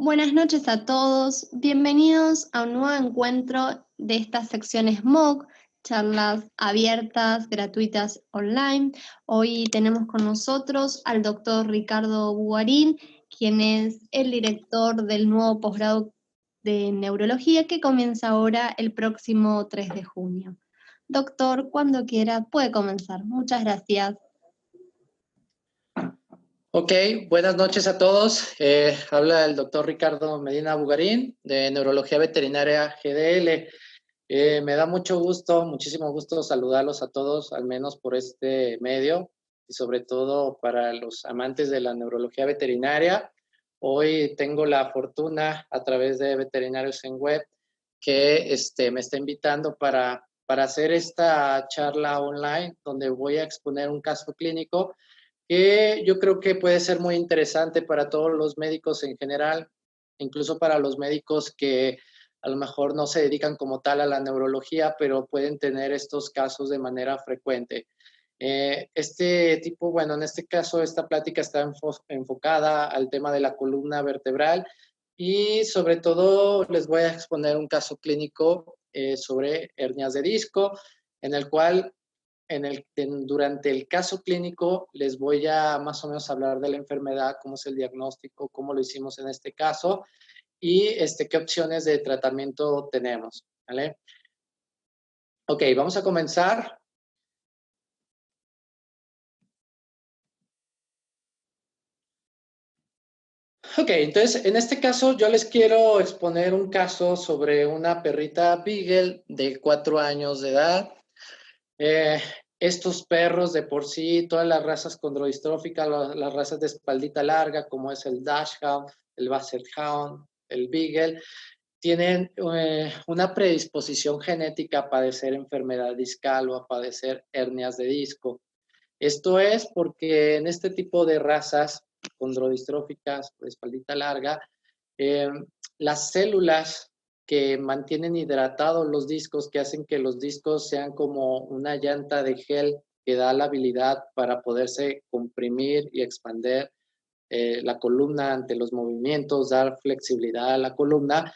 Buenas noches a todos, bienvenidos a un nuevo encuentro de esta sección SMOOC, charlas abiertas, gratuitas, online. Hoy tenemos con nosotros al doctor Ricardo Bugarín, quien es el director del nuevo posgrado de neurología que comienza ahora el próximo 3 de junio. Doctor, cuando quiera puede comenzar. Muchas gracias. Ok, buenas noches a todos. Habla el doctor Ricardo Medina Bugarín de Neurología Veterinaria GDL. Me da muchísimo gusto saludarlos a todos, al menos por este medio, y sobre todo para los amantes de la neurología veterinaria. Hoy tengo la fortuna, a través de Veterinarios en Web, que me está invitando para hacer esta charla online, donde voy a exponer un caso clínico que yo creo que puede ser muy interesante para todos los médicos en general, incluso para los médicos que a lo mejor no se dedican como tal a la neurología, pero pueden tener estos casos de manera frecuente. En este caso, esta plática está enfocada al tema de la columna vertebral y sobre todo les voy a exponer un caso clínico sobre hernias de disco, en el cual durante el caso clínico les voy a más o menos hablar de la enfermedad, cómo es el diagnóstico, cómo lo hicimos en este caso y qué opciones de tratamiento tenemos, ¿vale? Ok, vamos a comenzar. Ok, entonces en este caso yo les quiero exponer un caso sobre una perrita Beagle de 4 años de edad. Estos perros de por sí, todas las razas condrodistróficas, las razas de espaldita larga, como es el Dachshund, el Basset Hound, el Beagle, tienen una predisposición genética a padecer enfermedad discal o a padecer hernias de disco. Esto es porque en este tipo de razas condrodistróficas, de espaldita larga, las células que mantienen hidratados los discos, que hacen que los discos sean como una llanta de gel que da la habilidad para poderse comprimir y expander la columna ante los movimientos, dar flexibilidad a la columna,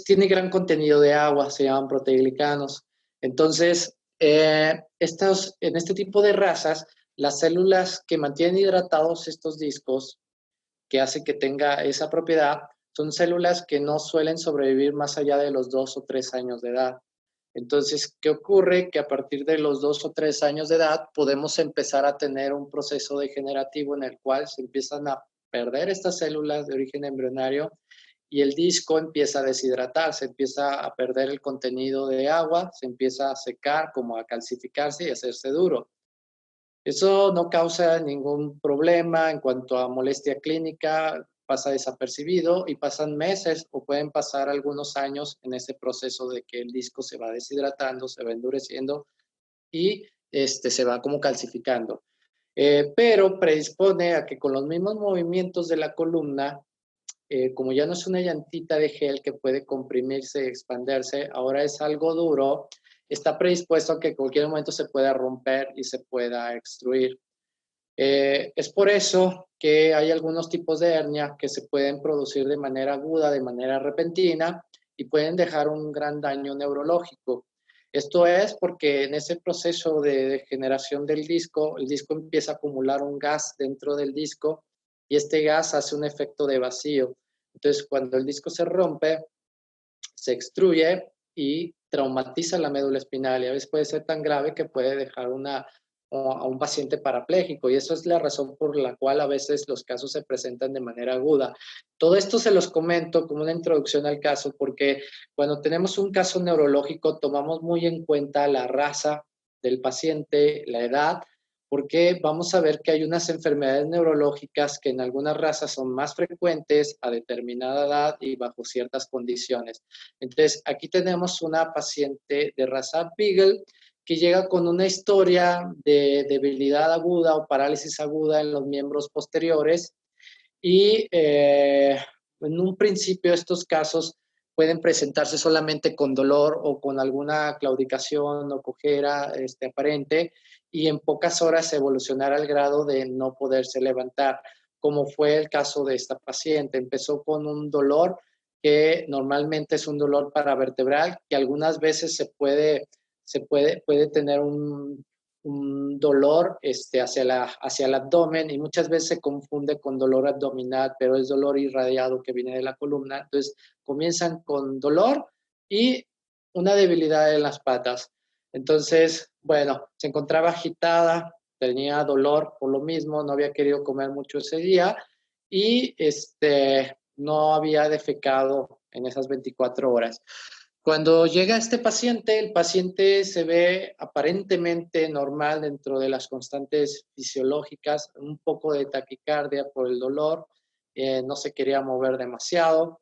tiene gran contenido de agua, se llaman proteoglicanos. Entonces, en este tipo de razas, las células que mantienen hidratados estos discos, que hace que tenga esa propiedad, son células que no suelen sobrevivir más allá de los 2 o 3 años de edad. Entonces, ¿qué ocurre? Que a partir de los 2 o 3 años de edad podemos empezar a tener un proceso degenerativo en el cual se empiezan a perder estas células de origen embrionario y el disco empieza a deshidratarse, empieza a perder el contenido de agua, se empieza a secar, como a calcificarse y a hacerse duro. Eso no causa ningún problema en cuanto a molestia clínica, pasa desapercibido y pasan meses o pueden pasar algunos años en ese proceso de que el disco se va deshidratando, se va endureciendo y se va como calcificando. Pero predispone a que con los mismos movimientos de la columna, como ya no es una llantita de gel que puede comprimirse y expandirse, ahora es algo duro, está predispuesto a que en cualquier momento se pueda romper y se pueda extruir. Es por eso que hay algunos tipos de hernia que se pueden producir de manera aguda, de manera repentina, y pueden dejar un gran daño neurológico. Esto es porque en ese proceso de degeneración del disco, el disco empieza a acumular un gas dentro del disco y este gas hace un efecto de vacío. Entonces, cuando el disco se rompe, se extruye y traumatiza la médula espinal y a veces puede ser tan grave que puede dejar a un paciente parapléjico y eso es la razón por la cual a veces los casos se presentan de manera aguda. Todo esto se los comento como una introducción al caso porque cuando tenemos un caso neurológico tomamos muy en cuenta la raza del paciente, la edad, porque vamos a ver que hay unas enfermedades neurológicas que en algunas razas son más frecuentes a determinada edad y bajo ciertas condiciones. Entonces, aquí tenemos una paciente de raza Beagle que llega con una historia de debilidad aguda o parálisis aguda en los miembros posteriores y en un principio estos casos pueden presentarse solamente con dolor o con alguna claudicación o cojera aparente y en pocas horas evolucionar al grado de no poderse levantar. como fue el caso de esta paciente. Empezó con un dolor que normalmente es un dolor paravertebral, que algunas veces puede tener un dolor hacia el abdomen, y muchas veces se confunde con dolor abdominal, pero es dolor irradiado que viene de la columna. Entonces comienzan con dolor y una debilidad en las patas. Entonces, bueno, se encontraba agitada, tenía dolor por lo mismo, no había querido comer mucho ese día y no había defecado en esas 24 horas. Cuando llega este paciente, el paciente se ve aparentemente normal dentro de las constantes fisiológicas, un poco de taquicardia por el dolor, no se quería mover demasiado,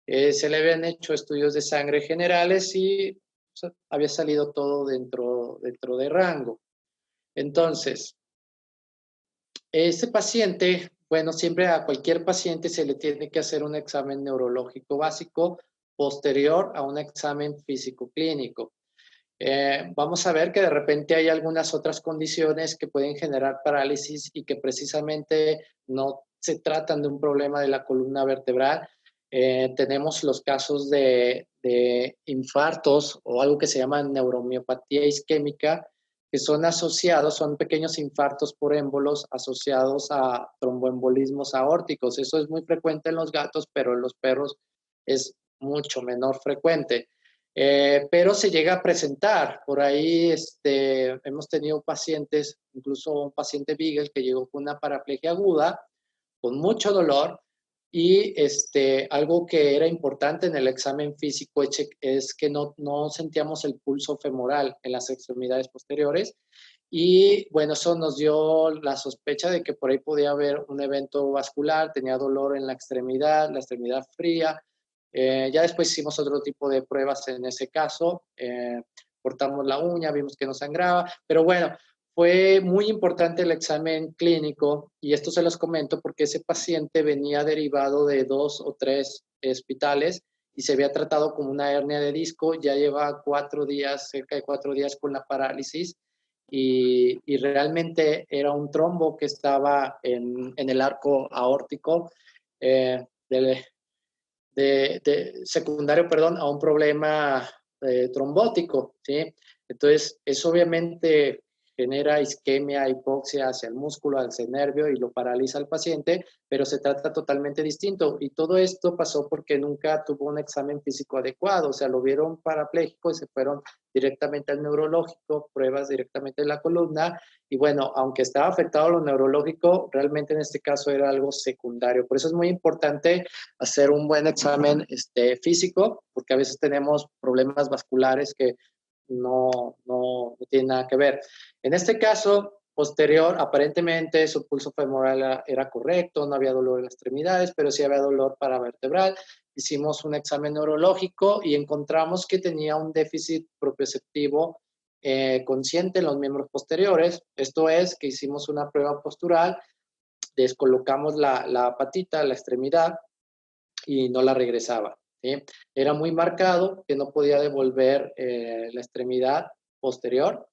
se le habían hecho estudios de sangre generales y o sea, había salido todo dentro de rango. Entonces, ese paciente, bueno, siempre a cualquier paciente se le tiene que hacer un examen neurológico básico posterior a un examen físico-clínico. Vamos a ver que de repente hay algunas otras condiciones que pueden generar parálisis y que precisamente no se tratan de un problema de la columna vertebral. Tenemos los casos de infartos o algo que se llama neuromiopatía isquémica, que son asociados, son pequeños infartos por émbolos asociados a tromboembolismos aórticos. Eso es muy frecuente en los gatos, pero en los perros es mucho menor frecuente. Pero se llega a presentar. Por ahí hemos tenido pacientes, incluso un paciente Beagle que llegó con una paraplegia aguda, con mucho dolor, y algo que era importante en el examen físico es que no sentíamos el pulso femoral en las extremidades posteriores. Y bueno, eso nos dio la sospecha de que por ahí podía haber un evento vascular, tenía dolor en la extremidad fría. Ya después hicimos otro tipo de pruebas en ese caso, cortamos la uña, vimos que no sangraba, pero bueno, fue muy importante el examen clínico, y esto se los comento porque ese paciente venía derivado de 2 o 3 hospitales y se había tratado como una hernia de disco, ya lleva 4 días, cerca de 4 días con la parálisis, y realmente era un trombo que estaba en el arco aórtico, secundario, perdón, a un problema trombótico, ¿sí? Entonces, eso obviamente genera isquemia, hipoxia hacia el músculo, hacia el nervio, y lo paraliza al paciente, pero se trata totalmente distinto. Y todo esto pasó porque nunca tuvo un examen físico adecuado, o sea, lo vieron parapléjico y se fueron directamente al neurológico, pruebas directamente en la columna, y bueno, aunque estaba afectado lo neurológico, realmente en este caso era algo secundario. Por eso es muy importante hacer un buen examen físico, porque a veces tenemos problemas vasculares que no tienen nada que ver. En este caso, posterior, aparentemente su pulso femoral era correcto, no había dolor en las extremidades, pero sí había dolor paravertebral. Hicimos un examen neurológico y encontramos que tenía un déficit propioceptivo consciente en los miembros posteriores. Esto es que hicimos una prueba postural, descolocamos la patita, la extremidad, y no la regresaba, ¿sí? Era muy marcado que no podía devolver la extremidad posterior.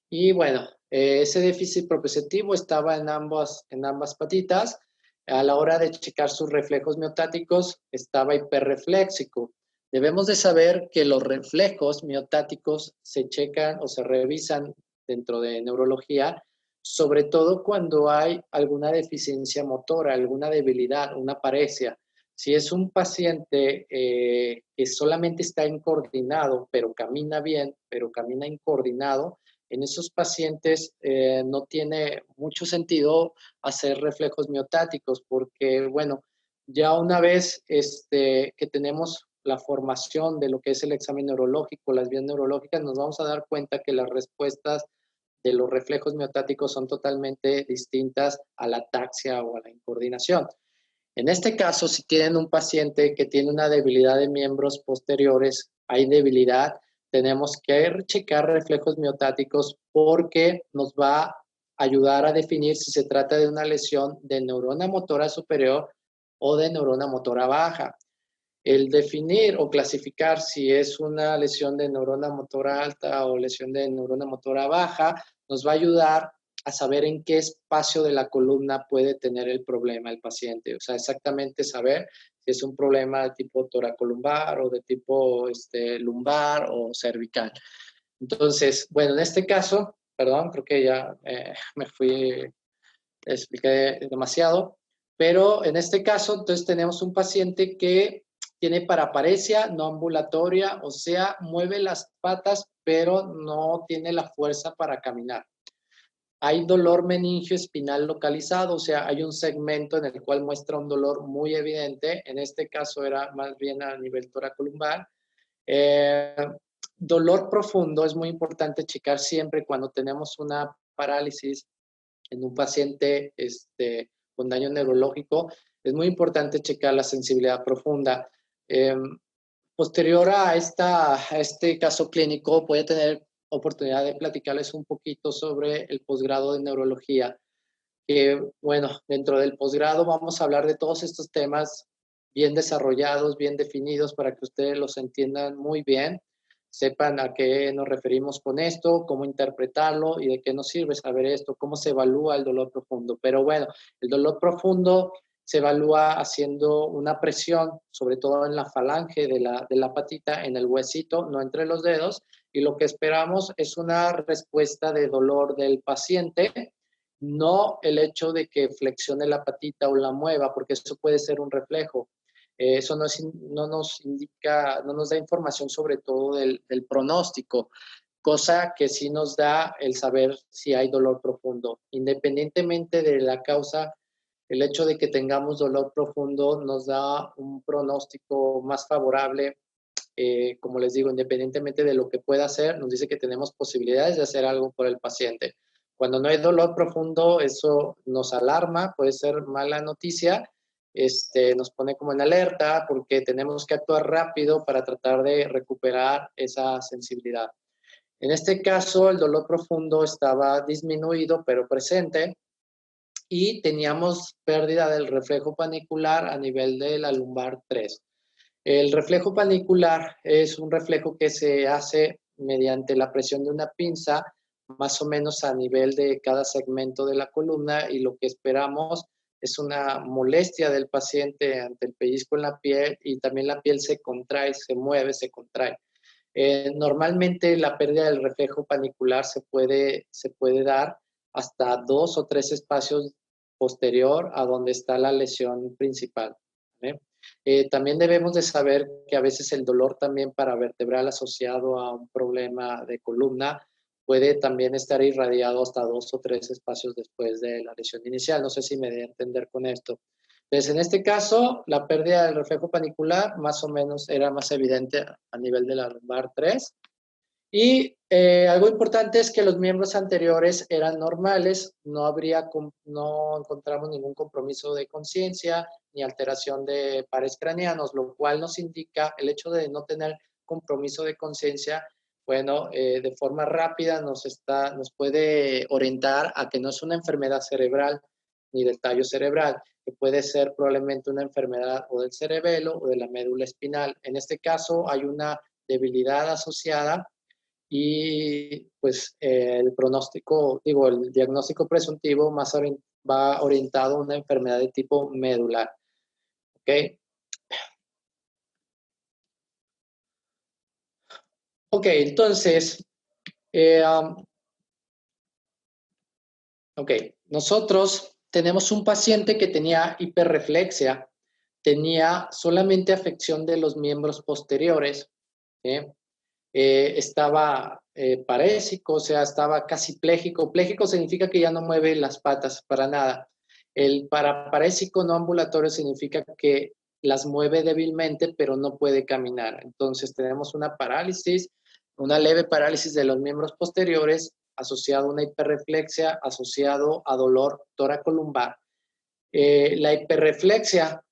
Y bueno, ese déficit propioceptivo estaba en ambas patitas. A la hora de checar sus reflejos miotáticos, estaba hiperrefléxico. Debemos de saber que los reflejos miotáticos se checan o se revisan dentro de neurología, sobre todo cuando hay alguna deficiencia motora, alguna debilidad, una paresia. Si es un paciente que solamente está incoordinado, pero camina bien, pero camina incoordinado, en esos pacientes no tiene mucho sentido hacer reflejos miotáticos, porque, bueno, ya una vez que tenemos la formación de lo que es el examen neurológico, las vías neurológicas, nos vamos a dar cuenta que las respuestas de los reflejos miotáticos son totalmente distintas a la ataxia o a la incoordinación. En este caso, si tienen un paciente que tiene una debilidad de miembros posteriores, hay debilidad, tenemos que checar reflejos miotáticos porque nos va a ayudar a definir si se trata de una lesión de neurona motora superior o de neurona motora baja. El definir o clasificar si es una lesión de neurona motora alta o lesión de neurona motora baja nos va a ayudar a saber en qué espacio de la columna puede tener el problema el paciente. O sea, exactamente saber si es un problema de tipo toracolumbar o de tipo lumbar o cervical. Entonces, bueno, en este caso, perdón, creo que ya me fui, expliqué demasiado, pero en este caso, entonces tenemos un paciente que tiene paraparesia no ambulatoria, o sea, mueve las patas, pero no tiene la fuerza para caminar. Hay dolor meningio espinal localizado, o sea, hay un segmento en el cual muestra un dolor muy evidente. En este caso era más bien a nivel toracolumbar. Dolor profundo es muy importante checar siempre cuando tenemos una parálisis en un paciente con daño neurológico. Es muy importante checar la sensibilidad profunda. Posterior a este caso clínico, voy a tener oportunidad de platicarles un poquito sobre el posgrado de neurología. Bueno, dentro del posgrado vamos a hablar de todos estos temas bien desarrollados, bien definidos, para que ustedes los entiendan muy bien, sepan a qué nos referimos con esto, cómo interpretarlo y de qué nos sirve saber esto, cómo se evalúa el dolor profundo. Pero bueno, el dolor profundo se evalúa haciendo una presión, sobre todo en la falange de la patita, en el huesito, no entre los dedos, y lo que esperamos es una respuesta de dolor del paciente, no el hecho de que flexione la patita o la mueva, porque eso puede ser un reflejo. Eso no nos indica, no nos da información sobre todo del pronóstico, cosa que sí nos da el saber si hay dolor profundo. Independientemente de la causa, el hecho de que tengamos dolor profundo nos da un pronóstico más favorable. Como les digo, independientemente de lo que pueda hacer, nos dice que tenemos posibilidades de hacer algo por el paciente. Cuando no hay dolor profundo, eso nos alarma, puede ser mala noticia, nos pone como en alerta porque tenemos que actuar rápido para tratar de recuperar esa sensibilidad. En este caso, el dolor profundo estaba disminuido, pero presente, y teníamos pérdida del reflejo panicular a nivel de la lumbar 3. El reflejo panicular es un reflejo que se hace mediante la presión de una pinza, más o menos a nivel de cada segmento de la columna, y lo que esperamos es una molestia del paciente ante el pellizco en la piel, y también la piel se contrae, se mueve, se contrae. Normalmente la pérdida del reflejo panicular se puede dar hasta 2 o 3 espacios posterior a donde está la lesión principal. También debemos de saber que a veces el dolor también paravertebral asociado a un problema de columna puede también estar irradiado hasta 2 o 3 espacios después de la lesión inicial. No sé si me dé a entender con esto. Entonces, en este caso, la pérdida del reflejo panicular más o menos era más evidente a nivel de la lumbar 3. Y algo importante es que los miembros anteriores eran normales, no encontramos ningún compromiso de conciencia ni alteración de pares craneanos, lo cual nos indica el hecho de no tener compromiso de conciencia. Bueno, de forma rápida nos puede orientar a que no es una enfermedad cerebral ni del tallo cerebral, que puede ser probablemente una enfermedad o del cerebelo o de la médula espinal. En este caso hay una debilidad asociada, y pues el pronóstico, el diagnóstico presuntivo va orientado a una enfermedad de tipo medular. ¿Ok? Ok, entonces, nosotros tenemos un paciente que tenía hiperreflexia, tenía solamente afección de los miembros posteriores, ¿sí? Estaba parésico, o sea, estaba casi pléjico. Pléjico significa que ya no mueve las patas para nada. El paraparésico no ambulatorio significa que las mueve débilmente, pero no puede caminar. Entonces tenemos una parálisis, una leve parálisis de los miembros posteriores asociado a una hiperreflexia, asociado a dolor toracolumbar. La hiperreflexia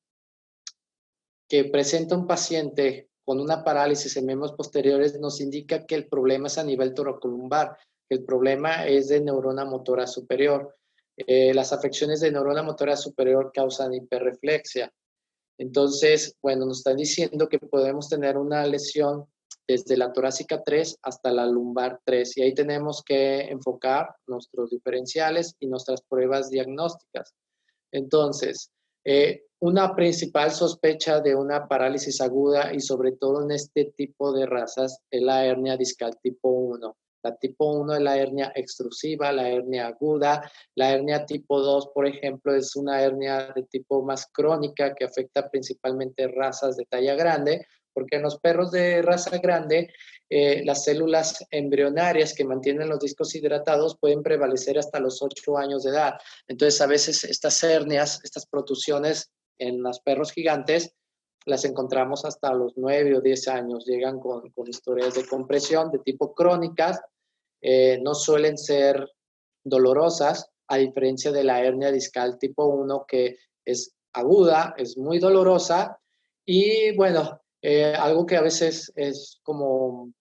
que presenta un paciente con una parálisis en miembros posteriores nos indica que el problema es a nivel toracolumbar, que el problema es de neurona motora superior. Las afecciones de neurona motora superior causan hiperreflexia. Entonces, bueno, nos están diciendo que podemos tener una lesión desde la torácica 3 hasta la lumbar 3. Y ahí tenemos que enfocar nuestros diferenciales y nuestras pruebas diagnósticas. Entonces, una principal sospecha de una parálisis aguda y sobre todo en este tipo de razas es la hernia discal tipo 1. La tipo 1 es la hernia extrusiva, la hernia aguda. La hernia tipo 2, por ejemplo, es una hernia de tipo más crónica que afecta principalmente razas de talla grande, porque en los perros de raza grande las células embrionarias que mantienen los discos hidratados pueden prevalecer hasta los 8 años de edad. Entonces, a veces estas hernias, estas protusiones en los perros gigantes, las encontramos hasta los 9 o 10 años. Llegan con historias de compresión de tipo crónicas, no suelen ser dolorosas, a diferencia de la hernia discal tipo 1, que es aguda, es muy dolorosa. Y bueno, algo que a veces es como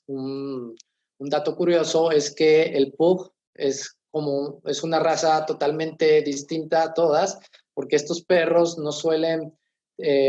un dato curioso es que el Pug es una raza totalmente distinta a todas, porque estos perros no suelen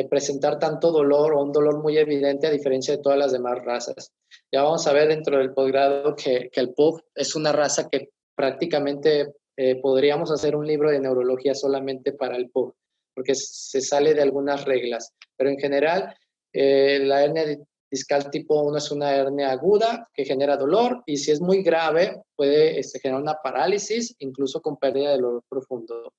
presentar tanto dolor o un dolor muy evidente a diferencia de todas las demás razas. Ya vamos a ver dentro del posgrado que el Pug es una raza que prácticamente podríamos hacer un libro de neurología solamente para el Pug, porque se sale de algunas reglas, pero en general la hernia discal tipo 1 es una hernia aguda que genera dolor y si es muy grave puede generar una parálisis, incluso con pérdida de dolor profundo.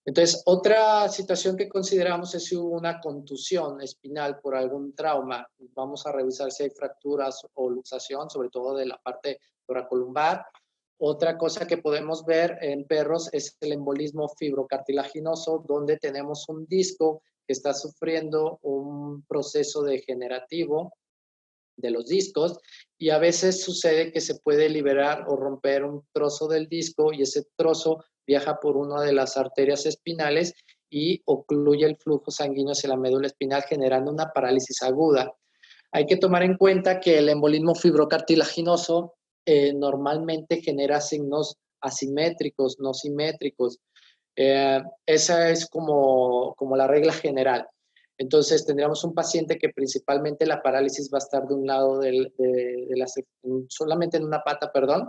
Entonces, otra situación que consideramos es si hubo una contusión espinal por algún trauma. Vamos a revisar si hay fracturas o luxación, sobre todo de la parte toracolumbar. Otra cosa que podemos ver en perros es el embolismo fibrocartilaginoso, donde tenemos un disco que está sufriendo un proceso degenerativo de los discos y a veces sucede que se puede liberar o romper un trozo del disco y ese trozo viaja por una de las arterias espinales y ocluye el flujo sanguíneo hacia la médula espinal generando una parálisis aguda. Hay que tomar en cuenta que el embolismo fibrocartilaginoso normalmente genera signos asimétricos, no simétricos. Esa es como la regla general. Entonces, tendríamos un paciente que principalmente la parálisis va a estar de un lado solamente en una pata, perdón.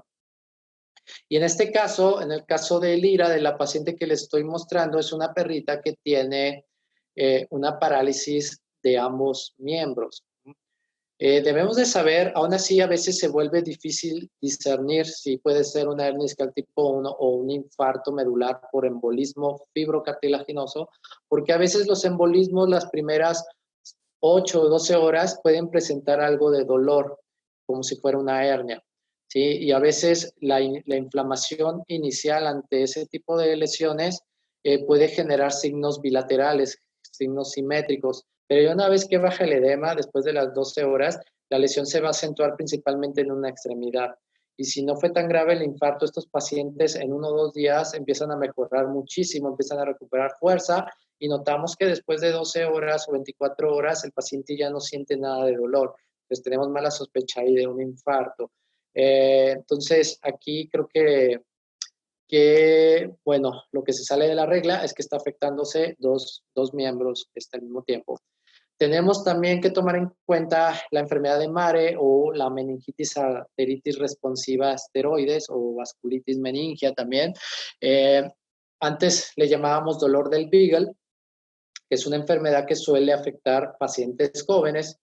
Y en este caso, en el caso de Lira, de la paciente que les estoy mostrando, es una perrita que tiene una parálisis de ambos miembros. Debemos de saber, aún así a veces se vuelve difícil discernir si puede ser una hernia discal tipo 1 o un infarto medular por embolismo fibrocartilaginoso, porque a veces los embolismos las primeras 8 o 12 horas pueden presentar algo de dolor, como si fuera una hernia, ¿sí? Y a veces la inflamación inicial ante ese tipo de lesiones puede generar signos bilaterales, signos simétricos. Pero una vez que baja el edema, después de las 12 horas, la lesión se va a acentuar principalmente en una extremidad. Y si no fue tan grave el infarto, estos pacientes en 1 o 2 días empiezan a mejorar muchísimo, empiezan a recuperar fuerza y notamos que después de 12 horas o 24 horas el paciente ya no siente nada de dolor. Entonces tenemos mala sospecha ahí de un infarto. Entonces aquí creo que, bueno, lo que se sale de la regla es que está afectándose dos miembros al mismo tiempo. Tenemos también que tomar en cuenta la enfermedad de Mare o la meningitis arteritis responsiva a esteroides o vasculitis meningia también. Antes le llamábamos dolor del Beagle, que es una enfermedad que suele afectar pacientes jóvenes,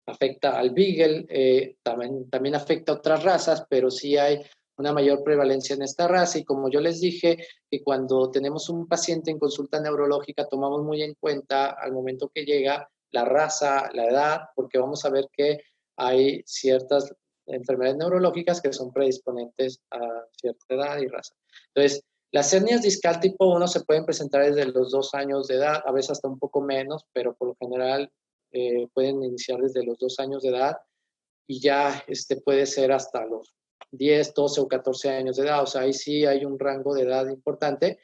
afecta al Beagle, también afecta a otras razas, pero sí hay una mayor prevalencia en esta raza y como yo les dije, que cuando tenemos un paciente en consulta neurológica tomamos muy en cuenta al momento que llega la raza, la edad, porque vamos a ver que hay ciertas enfermedades neurológicas que son predisponentes a cierta edad y raza. Entonces, las hernias discal tipo 1 se pueden presentar desde los 2 años de edad, a veces hasta un poco menos, pero por lo general pueden iniciar desde los 2 años de edad y ya puede ser hasta los 10, 12 o 14 años de edad. O sea, ahí sí hay un rango de edad importante.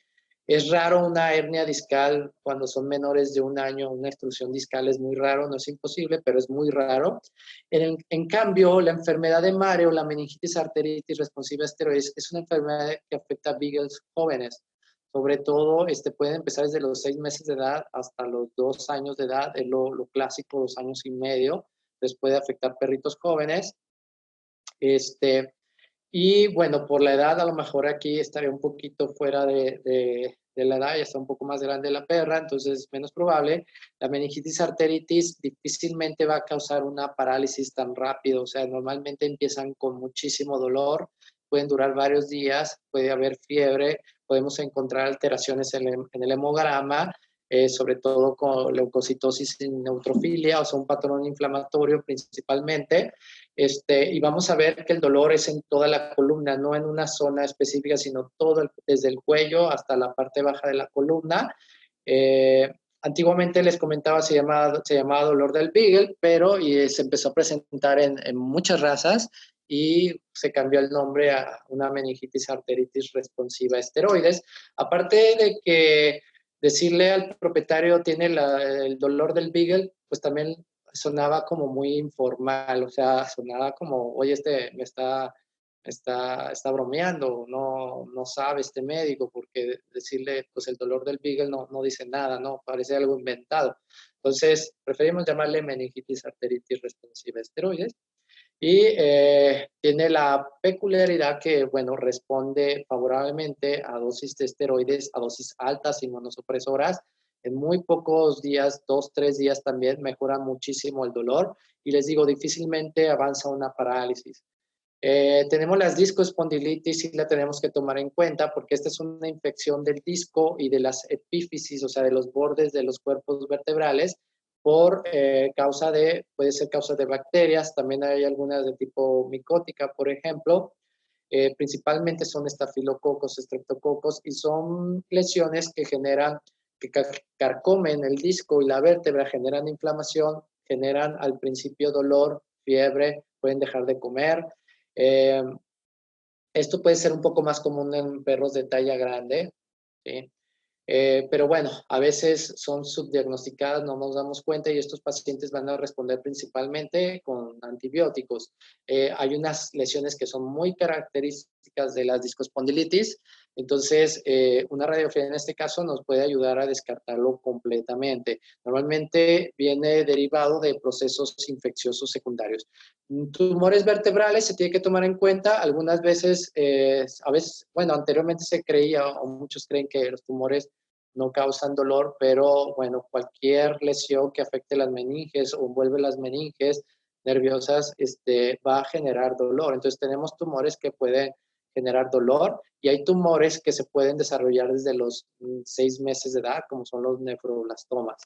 Es raro una hernia discal cuando son menores de 1 año, una extrusión discal es muy raro, no es imposible, pero es muy raro. En cambio, la enfermedad de Mare o la meningitis arteritis responsiva a esteroides es una enfermedad que afecta a beagles jóvenes. Sobre todo, pueden empezar desde los 6 meses de edad hasta los 2 años de edad, es lo clásico, 2 años y medio. les puede afectar perritos jóvenes. Y bueno, por la edad, a lo mejor aquí estaría un poquito fuera de la edad, ya está un poco más grande la perra, entonces es menos probable. La meningitis arteritis difícilmente va a causar una parálisis tan rápido, o sea, normalmente empiezan con muchísimo dolor, pueden durar varios días, puede haber fiebre, podemos encontrar alteraciones en el hemograma, sobre todo con leucocitosis y neutrofilia, o sea, un patrón inflamatorio principalmente. Y vamos a ver que el dolor es en toda la columna, no en una zona específica, sino todo desde el cuello hasta la parte baja de la columna. Antiguamente les comentaba se llamaba dolor del Beagle, pero se empezó a presentar en muchas razas y se cambió el nombre a una meningitis arteritis responsiva a esteroides. Aparte de que decirle al propietario tiene el dolor del Beagle, pues también sonaba como muy informal, o sea, sonaba como, oye, me está bromeando, no sabe este médico, porque decirle, pues el dolor del Beagle no dice nada, ¿no? Parece algo inventado. Entonces, preferimos llamarle meningitis arteritis responsiva a esteroides. Y tiene la peculiaridad que, bueno, responde favorablemente a dosis de esteroides, a dosis altas inmunosupresoras. En muy pocos días, 2, 3 días también, mejora muchísimo el dolor. Y les digo, difícilmente avanza una parálisis. Tenemos las discoespondilitis y la tenemos que tomar en cuenta porque esta es una infección del disco y de las epífisis, o sea, de los bordes de los cuerpos vertebrales, por puede ser causa de bacterias, también hay algunas de tipo micótica, por ejemplo, principalmente son estafilococos, estreptococos, y son lesiones que carcomen el disco y la vértebra, generan inflamación, generan al principio dolor, fiebre, pueden dejar de comer. Esto puede ser un poco más común en perros de talla grande, ¿sí? Pero bueno, a veces son subdiagnosticadas, no nos damos cuenta y estos pacientes van a responder principalmente con antibióticos. Hay unas lesiones que son muy características de las discoespondilitis, entonces una radiografía en este caso nos puede ayudar a descartarlo completamente. Normalmente viene derivado de procesos infecciosos secundarios. Tumores vertebrales se tiene que tomar en cuenta, algunas veces, bueno, anteriormente se creía o muchos creen que los tumores no causan dolor, pero bueno, cualquier lesión que afecte las meninges o envuelve las meninges nerviosas va a generar dolor. Entonces tenemos tumores que pueden generar dolor y hay tumores que se pueden desarrollar desde los 6 meses de edad, como son los nefroblastomas.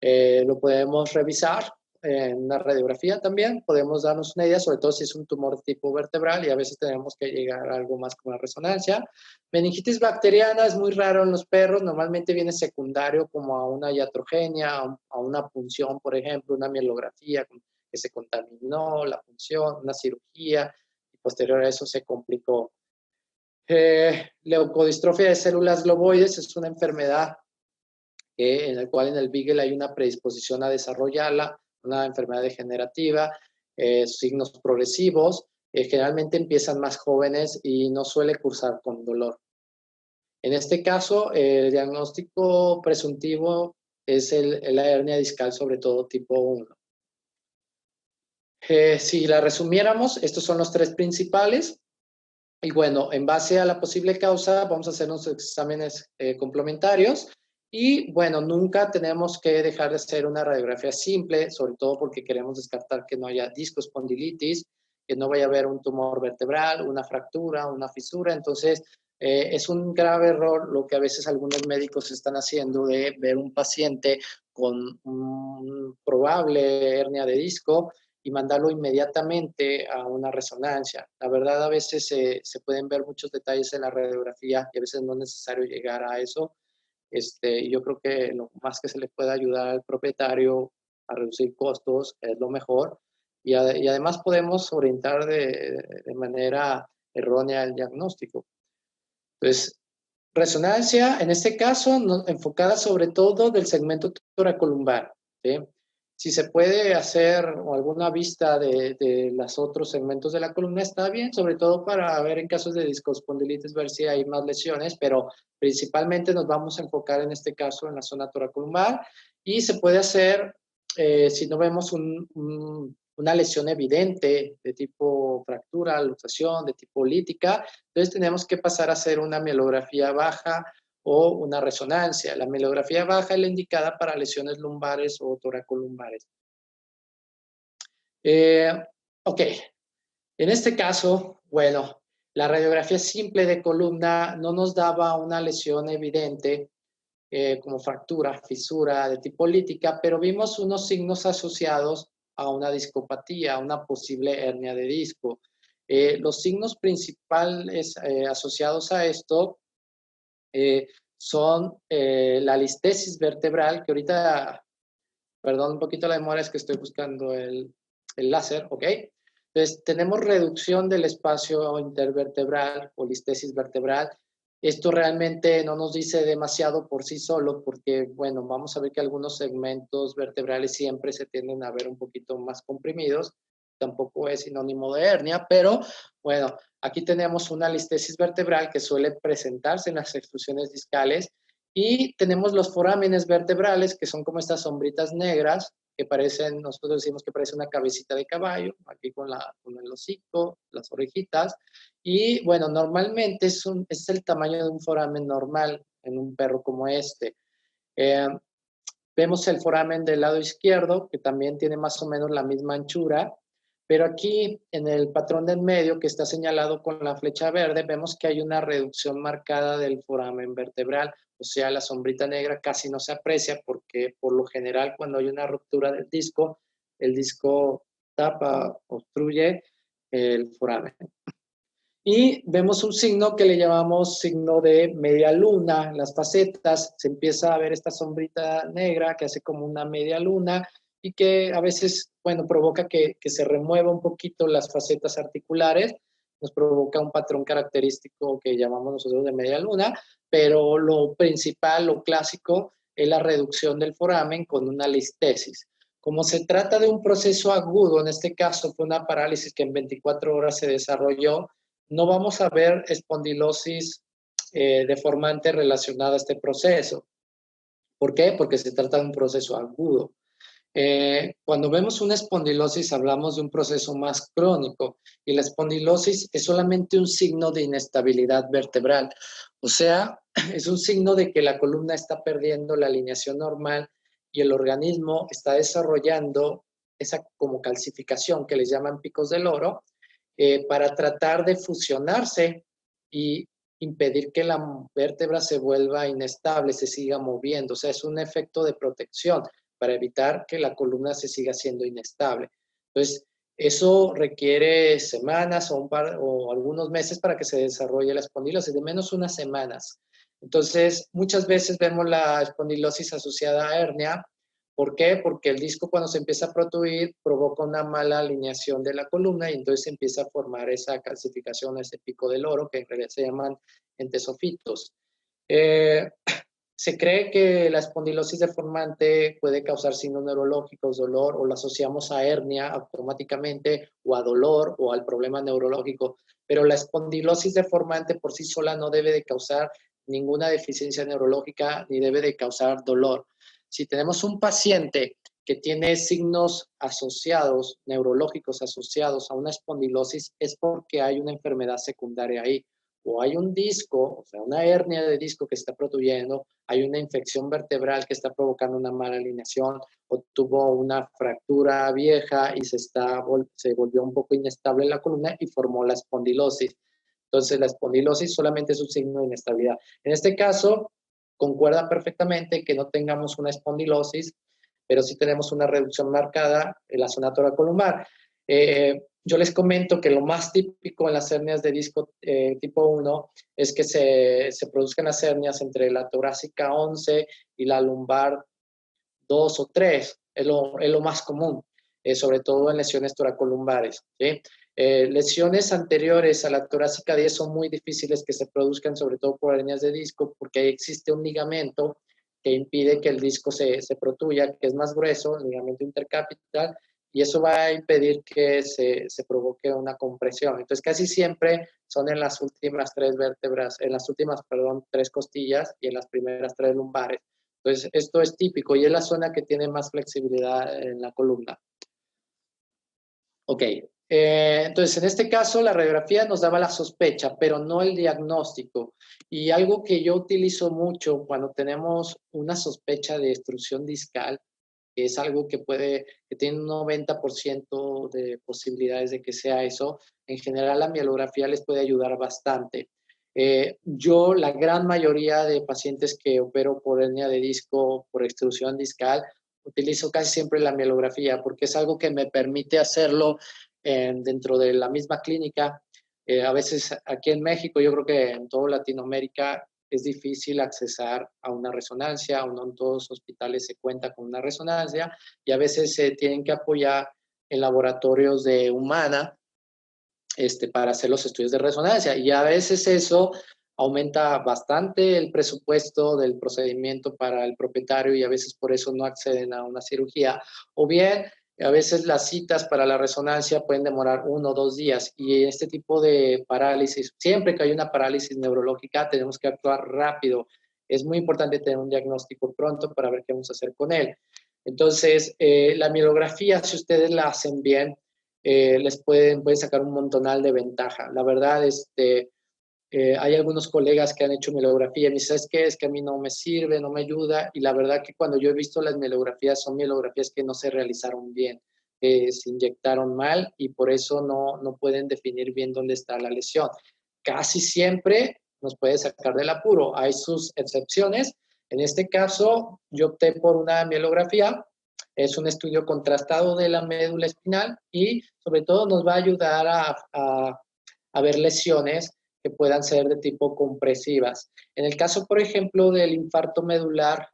Lo podemos revisar en una radiografía también, podemos darnos una idea, sobre todo si es un tumor tipo vertebral y a veces tenemos que llegar a algo más como una resonancia. Meningitis bacteriana es muy raro en los perros, normalmente viene secundario como a una iatrogenia, a una punción, por ejemplo, una mielografía que se contaminó, la punción, una cirugía y posterior a eso se complicó. Leucodistrofia de células globoides es una enfermedad en la cual en el Beagle hay una predisposición a desarrollarla, una enfermedad degenerativa, signos progresivos, generalmente empiezan más jóvenes y no suele cursar con dolor. En este caso, el diagnóstico presuntivo es la hernia discal, sobre todo tipo 1. Si la resumiéramos, estos son los 3 principales. Y bueno, en base a la posible causa, vamos a hacer unos exámenes complementarios. Y bueno, nunca tenemos que dejar de hacer una radiografía simple, sobre todo porque queremos descartar que no haya discoespondilitis, que no vaya a haber un tumor vertebral, una fractura, una fisura. Entonces, es un grave error lo que a veces algunos médicos están haciendo de ver un paciente con un probable hernia de disco y mandarlo inmediatamente a una resonancia. La verdad, a veces se pueden ver muchos detalles en la radiografía y a veces no es necesario llegar a eso. Yo creo que lo más que se le puede ayudar al propietario a reducir costos es lo mejor. Y además podemos orientar de manera errónea el diagnóstico. Entonces, resonancia, en este caso, enfocada sobre todo del segmento toracolumbar, ¿sí? Si se puede hacer alguna vista de los otros segmentos de la columna, está bien, sobre todo para ver en casos de discoespondilitis, ver si hay más lesiones, pero principalmente nos vamos a enfocar en este caso en la zona toracolumbar y se puede hacer, si no vemos un una lesión evidente de tipo fractura, luxación, de tipo lítica, entonces tenemos que pasar a hacer una mielografía baja o una resonancia. La mielografía baja es la indicada para lesiones lumbares o toracolumbares. Ok, en este caso, bueno, la radiografía simple de columna no nos daba una lesión evidente como fractura, fisura de tipo lítica, pero vimos unos signos asociados a una discopatía, a una posible hernia de disco. Los signos principales asociados a esto son la listesis vertebral, que ahorita, perdón un poquito la demora, es que estoy buscando el láser, ¿ok? Entonces, tenemos reducción del espacio intervertebral o listesis vertebral. Esto realmente no nos dice demasiado por sí solo, porque, bueno, vamos a ver que algunos segmentos vertebrales siempre se tienden a ver un poquito más comprimidos. Tampoco es sinónimo de hernia, pero, bueno, aquí tenemos una listesis vertebral que suele presentarse en las extrusiones discales y tenemos los forámenes vertebrales, que son como estas sombritas negras, que parecen, nosotros decimos que parece una cabecita de caballo, aquí con el hocico, las orejitas, y bueno, normalmente es el tamaño de un foramen normal en un perro como este. Vemos el foramen del lado izquierdo, que también tiene más o menos la misma anchura, pero aquí en el patrón del medio, que está señalado con la flecha verde, vemos que hay una reducción marcada del foramen vertebral, o sea, la sombrita negra casi no se aprecia porque por lo general cuando hay una ruptura del disco, el disco tapa, obstruye el foramen. Y vemos un signo que le llamamos signo de media luna. En las facetas se empieza a ver esta sombrita negra que hace como una media luna y que a veces, bueno, provoca que se remueva un poquito las facetas articulares. Nos provoca un patrón característico que llamamos nosotros de media luna, pero lo principal, lo clásico, es la reducción del foramen con una listesis. Como se trata de un proceso agudo, en este caso fue una parálisis que en 24 horas se desarrolló, no vamos a ver espondilosis deformante relacionada a este proceso. ¿Por qué? Porque se trata de un proceso agudo. Cuando vemos una espondilosis hablamos de un proceso más crónico y la espondilosis es solamente un signo de inestabilidad vertebral. O sea, es un signo de que la columna está perdiendo la alineación normal y el organismo está desarrollando esa como calcificación que les llaman picos del oro, para tratar de fusionarse y impedir que la vértebra se vuelva inestable, se siga moviendo. O sea, es un efecto de protección para evitar que la columna se siga siendo inestable. Entonces, eso requiere semanas o algunos meses para que se desarrolle la espondilosis, de menos unas semanas. Entonces, muchas veces vemos la espondilosis asociada a hernia. ¿Por qué? Porque el disco cuando se empieza a protruir provoca una mala alineación de la columna y entonces se empieza a formar esa calcificación, ese pico del oro, que en realidad se llaman entesofitos. Se cree que la espondilosis deformante puede causar signos neurológicos, dolor, o la asociamos a hernia automáticamente, o a dolor, o al problema neurológico. Pero la espondilosis deformante por sí sola no debe de causar ninguna deficiencia neurológica ni debe de causar dolor. Si tenemos un paciente que tiene signos asociados, neurológicos asociados a una espondilosis, es porque hay una enfermedad secundaria ahí. O hay un disco, o sea, una hernia de disco que está protruyendo, hay una infección vertebral que está provocando una mala alineación, o tuvo una fractura vieja y se volvió un poco inestable en la columna y formó la espondilosis. Entonces, la espondilosis solamente es un signo de inestabilidad. En este caso, concuerda perfectamente que no tengamos una espondilosis, pero sí tenemos una reducción marcada en la zona toracolumbar. Yo les comento que lo más típico en las hernias de disco tipo 1 es que se produzcan las hernias entre la torácica 11 y la lumbar 2 o 3. Es lo más común, sobre todo en lesiones toracolumbares, ¿sí? Lesiones anteriores a la torácica 10 son muy difíciles que se produzcan, sobre todo por hernias de disco, porque existe un ligamento que impide que el disco se protruya, que es más grueso, el ligamento intercapital, y eso va a impedir que se provoque una compresión. Entonces, casi siempre son en las últimas 3 vértebras, en las últimas, perdón, 3 costillas y en las primeras 3 lumbares. Entonces, esto es típico y es la zona que tiene más flexibilidad en la columna. Ok, entonces en este caso la radiografía nos daba la sospecha, pero no el diagnóstico. Y algo que yo utilizo mucho cuando tenemos una sospecha de extrusión discal, que es algo que tiene un 90% de posibilidades de que sea eso, en general la mielografía les puede ayudar bastante. Yo, la gran mayoría de pacientes que opero por hernia de disco, por extrusión discal, utilizo casi siempre la mielografía porque es algo que me permite hacerlo dentro de la misma clínica. A veces aquí en México, yo creo que en toda Latinoamérica es difícil accesar a una resonancia, o no en todos los hospitales se cuenta con una resonancia y a veces se tienen que apoyar en laboratorios de humana para hacer los estudios de resonancia y a veces eso aumenta bastante el presupuesto del procedimiento para el propietario y a veces por eso no acceden a una cirugía. O bien, a veces las citas para la resonancia pueden demorar 1 o 2 días y este tipo de parálisis, siempre que hay una parálisis neurológica, tenemos que actuar rápido. Es muy importante tener un diagnóstico pronto para ver qué vamos a hacer con él. Entonces, la mielografía, si ustedes la hacen bien, les pueden sacar un montonal de ventaja. La verdad, hay algunos colegas que han hecho mielografía y me dicen, ¿sabes qué? Es que a mí no me sirve, no me ayuda. Y la verdad que cuando yo he visto las mielografías, son mielografías que no se realizaron bien, se inyectaron mal y por eso no pueden definir bien dónde está la lesión. Casi siempre nos puede sacar del apuro. Hay sus excepciones. En este caso, yo opté por una mielografía. Es un estudio contrastado de la médula espinal y sobre todo nos va a ayudar a ver lesiones que puedan ser de tipo compresivas. En el caso, por ejemplo, del infarto medular,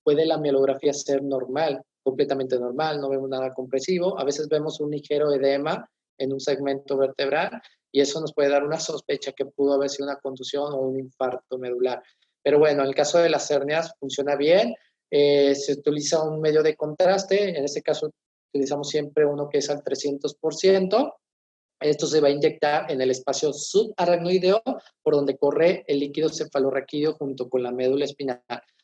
puede la mielografía ser normal, completamente normal, no vemos nada compresivo. A veces vemos un ligero edema en un segmento vertebral y eso nos puede dar una sospecha que pudo haber sido una contusión o un infarto medular. Pero bueno, en el caso de las hernias funciona bien. Se utiliza un medio de contraste, en este caso utilizamos siempre uno que es al 300%. Esto se va a inyectar en el espacio subaracnoideo, por donde corre el líquido cefalorraquídeo junto con la médula espinal,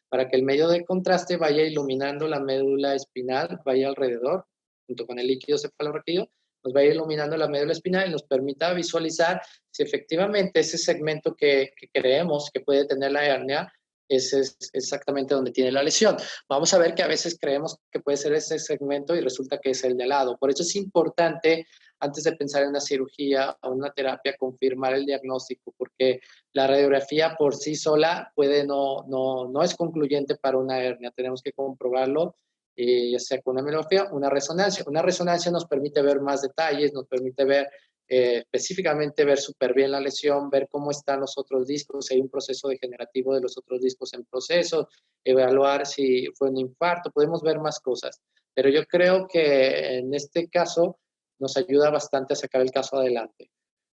para que el medio de contraste vaya iluminando la médula espinal, vaya alrededor, junto con el líquido cefalorraquídeo, nos va a ir iluminando la médula espinal y nos permita visualizar si efectivamente ese segmento que creemos que puede tener la hernia ese es exactamente donde tiene la lesión. Vamos a ver que a veces creemos que puede ser ese segmento y resulta que es el de al lado. Por eso es importante, antes de pensar en una cirugía o una terapia, confirmar el diagnóstico, porque la radiografía por sí sola no es concluyente para una hernia. Tenemos que comprobarlo, ya sea con una mamografía o una resonancia. Una resonancia nos permite ver más detalles, nos permite ver específicamente ver súper bien la lesión, ver cómo están los otros discos, si hay un proceso degenerativo de los otros discos en proceso, evaluar si fue un infarto, podemos ver más cosas. Pero yo creo que en este caso nos ayuda bastante a sacar el caso adelante.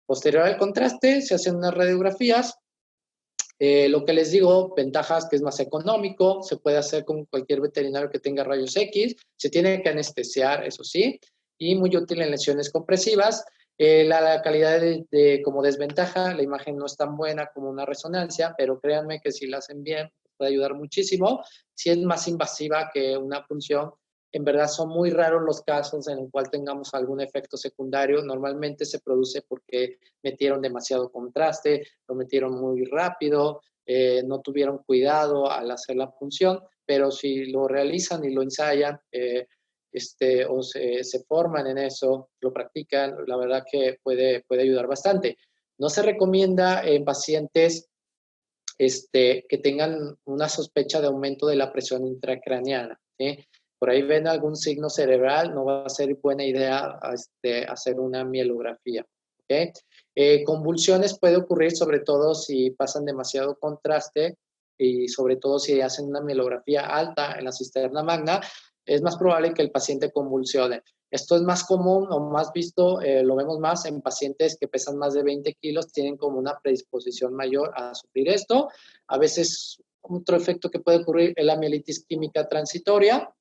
Posterior al contraste, se hacen unas radiografías. Lo que les digo, ventajas que es más económico, se puede hacer con cualquier veterinario que tenga rayos X, se tiene que anestesiar, eso sí, y muy útil en lesiones compresivas. La calidad como desventaja, la imagen no es tan buena como una resonancia, pero créanme que si la hacen bien puede ayudar muchísimo. Si es más invasiva que una punción, en verdad son muy raros los casos en el cual tengamos algún efecto secundario. Normalmente se produce porque metieron demasiado contraste, lo metieron muy rápido, no tuvieron cuidado al hacer la punción, pero si lo realizan y lo ensayan, o se forman en eso, lo practican, la verdad que puede ayudar bastante. No se recomienda en pacientes que tengan una sospecha de aumento de la presión intracraneana, ¿sí? Por ahí ven algún signo cerebral, no va a ser buena idea hacer una mielografía, ¿ok? Convulsiones puede ocurrir sobre todo si pasan demasiado contraste y sobre todo si hacen una mielografía alta en la cisterna magna, es más probable que el paciente convulsione. Esto es más común o más visto, lo vemos más en pacientes que pesan más de 20 kilos, tienen como una predisposición mayor a sufrir esto. A veces otro efecto que puede ocurrir es la mielitis química transitoria,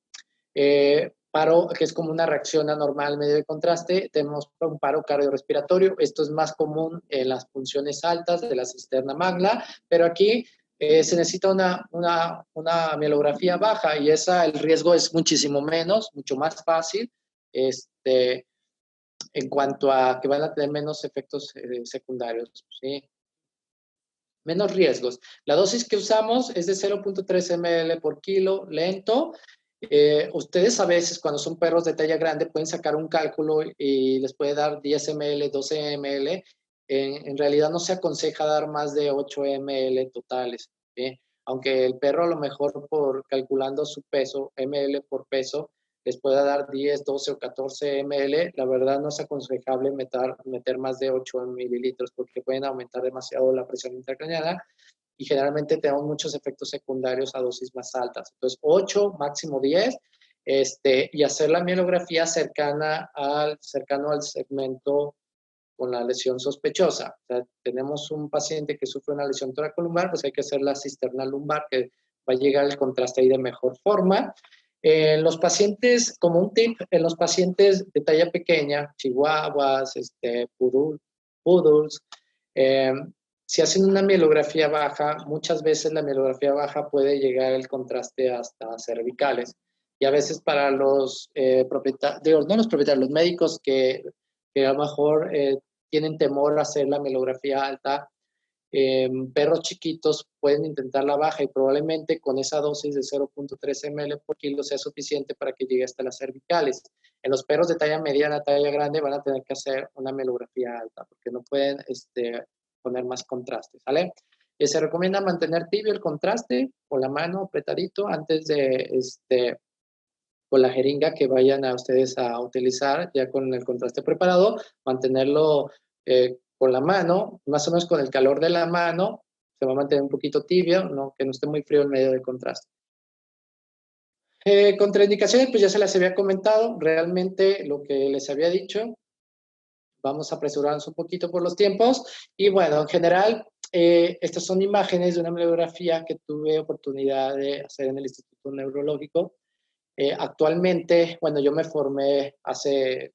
paro, que es como una reacción anormal medio de contraste. Tenemos un paro cardiorrespiratorio. Esto es más común en las funciones altas de la cisterna magna, pero aquí se necesita una mielografía baja y el riesgo es muchísimo menos, mucho más fácil. en cuanto a que van a tener menos efectos secundarios, ¿sí? Menos riesgos. La dosis que usamos es de 0.3 ml por kilo, lento. Ustedes a veces cuando son perros de talla grande pueden sacar un cálculo y les puede dar 10 ml, 12 ml. En realidad no se aconseja dar más de 8 ml totales, ¿sí? Aunque el perro a lo mejor por calculando su peso, ml por peso, les pueda dar 10, 12 o 14 ml, la verdad no es aconsejable meter más de 8 mililitros porque pueden aumentar demasiado la presión intracraneana y generalmente tenemos muchos efectos secundarios a dosis más altas. Entonces, 8, máximo 10, y hacer la mielografía cercano al segmento con la lesión sospechosa. O sea, tenemos un paciente que sufre una lesión toracolumbar, pues hay que hacer la cisterna lumbar, que va a llegar el contraste ahí de mejor forma. En los pacientes, como un tip, en los pacientes de talla pequeña, chihuahuas, poodles, si hacen una mielografía baja, muchas veces la mielografía baja puede llegar el contraste hasta cervicales. Y a veces para los propietarios, no los propietarios, los médicos que a lo mejor tienen temor a hacer la mielografía alta, perros chiquitos pueden intentar la baja y probablemente con esa dosis de 0.3 ml por kilo sea suficiente para que llegue hasta las cervicales. En los perros de talla mediana, talla grande, van a tener que hacer una mielografía alta porque no pueden poner más contraste, ¿sale? Se recomienda mantener tibio el contraste con la mano apretadito antes de con la jeringa que vayan a ustedes a utilizar ya con el contraste preparado, mantenerlo con la mano, más o menos con el calor de la mano, se va a mantener un poquito tibio, ¿no? Que no esté muy frío en medio del contraste. Contraindicaciones, pues ya se las había comentado, realmente lo que les había dicho, vamos a apresurarnos un poquito por los tiempos, y bueno, en general, estas son imágenes de una mamografía que tuve oportunidad de hacer en el Instituto Neurológico. Actualmente, bueno, yo me formé hace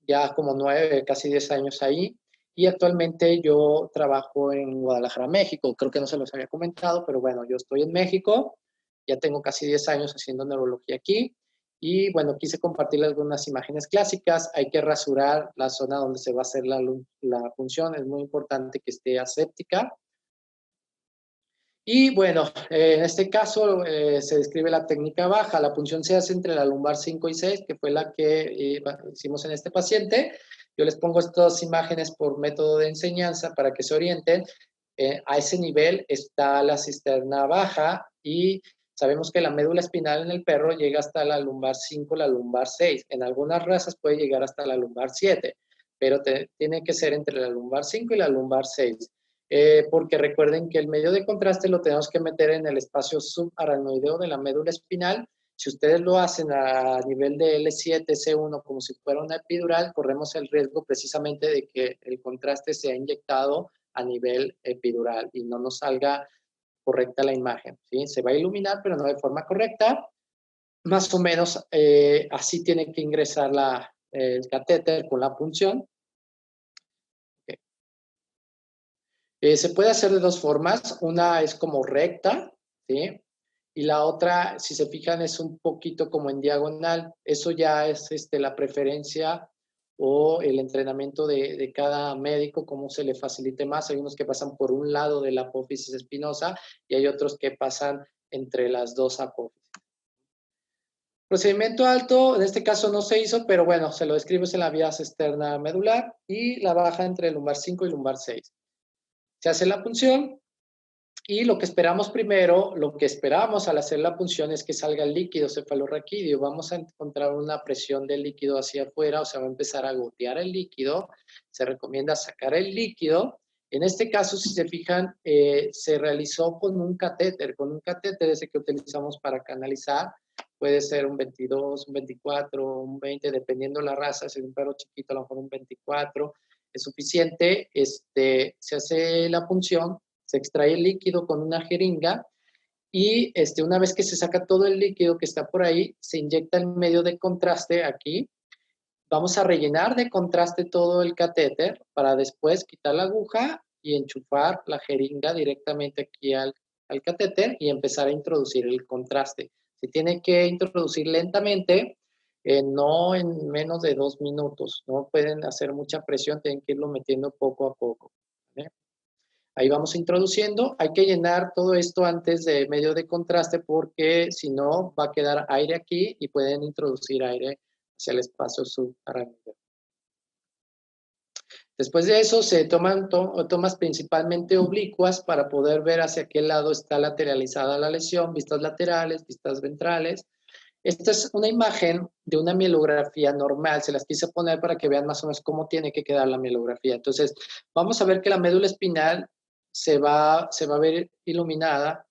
ya como 9, casi 10 años ahí, y actualmente yo trabajo en Guadalajara, México. Creo que no se los había comentado, pero bueno, yo estoy en México, ya tengo casi 10 años haciendo neurología aquí, y bueno, quise compartir algunas imágenes clásicas. Hay que rasurar la zona donde se va a hacer la punción, es muy importante que esté aséptica. Y bueno, en este caso se describe la técnica baja. La punción se hace entre la lumbar 5 y 6, que fue la que hicimos en este paciente. Yo les pongo estas imágenes por método de enseñanza para que se orienten. A ese nivel está la cisterna baja y sabemos que la médula espinal en el perro llega hasta la lumbar 5, la lumbar 6. En algunas razas puede llegar hasta la lumbar 7, pero tiene que ser entre la lumbar 5 y la lumbar 6. Porque recuerden que el medio de contraste lo tenemos que meter en el espacio subaracnoideo de la médula espinal. Si ustedes lo hacen a nivel de L7, C1, como si fuera una epidural, corremos el riesgo precisamente de que el contraste sea inyectado a nivel epidural y no nos salga correcta la imagen, ¿sí? Se va a iluminar, pero no de forma correcta. Más o menos así tiene que ingresar el catéter con la punción. Se puede hacer de dos formas. Una es como recta, ¿sí? Y la otra, si se fijan, es un poquito como en diagonal. Eso ya es la preferencia o el entrenamiento de cada médico, cómo se le facilite más. Hay unos que pasan por un lado de la apófisis espinosa y hay otros que pasan entre las dos apófisis. Procedimiento alto, en este caso no se hizo, pero bueno, se lo describes en la vía externa medular y la baja entre lumbar 5 y lumbar 6. Se hace la punción y lo que esperamos primero, lo que esperamos al hacer la punción es que salga el líquido cefalorraquídeo. Vamos a encontrar una presión del líquido hacia afuera, o sea, va a empezar a gotear el líquido. Se recomienda sacar el líquido. En este caso, si se fijan, se realizó con un catéter ese que utilizamos para canalizar. Puede ser un 22, un 24, un 20, dependiendo la raza. Si es un perro chiquito, a lo mejor un 24 es suficiente. Se hace la punción, se extrae el líquido con una jeringa y una vez que se saca todo el líquido que está por ahí, se inyecta el medio de contraste aquí. Vamos a rellenar de contraste todo el catéter para después quitar la aguja y enchufar la jeringa directamente aquí al catéter y empezar a introducir el contraste. Se tiene que introducir lentamente no en menos de 2 minutos. No pueden hacer mucha presión, tienen que irlo metiendo poco a poco. ¿Vale? Ahí vamos introduciendo. Hay que llenar todo esto antes de medio de contraste porque si no va a quedar aire aquí y pueden introducir aire hacia el espacio subarácnido. Después de eso se toman tomas principalmente oblicuas para poder ver hacia qué lado está lateralizada la lesión, vistas laterales, vistas ventrales. Esta es una imagen de una mielografía normal, se las quise poner para que vean más o menos cómo tiene que quedar la mielografía. Entonces, vamos a ver que la médula espinal se va a ver iluminada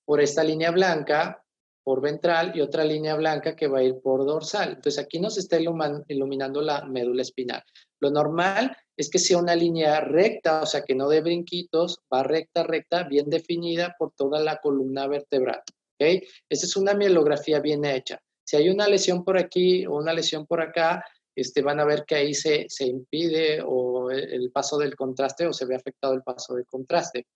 por esta línea blanca, por ventral, y otra línea blanca que va a ir por dorsal. Entonces, aquí nos está iluminando la médula espinal. Lo normal es que sea una línea recta, o sea, que no dé brinquitos, va recta, bien definida por toda la columna vertebral. ¿Okay? Esta es una mielografía bien hecha. Si hay una lesión por aquí o una lesión por acá, van a ver que ahí se impide o el paso del contraste o se ve afectado el paso del contraste.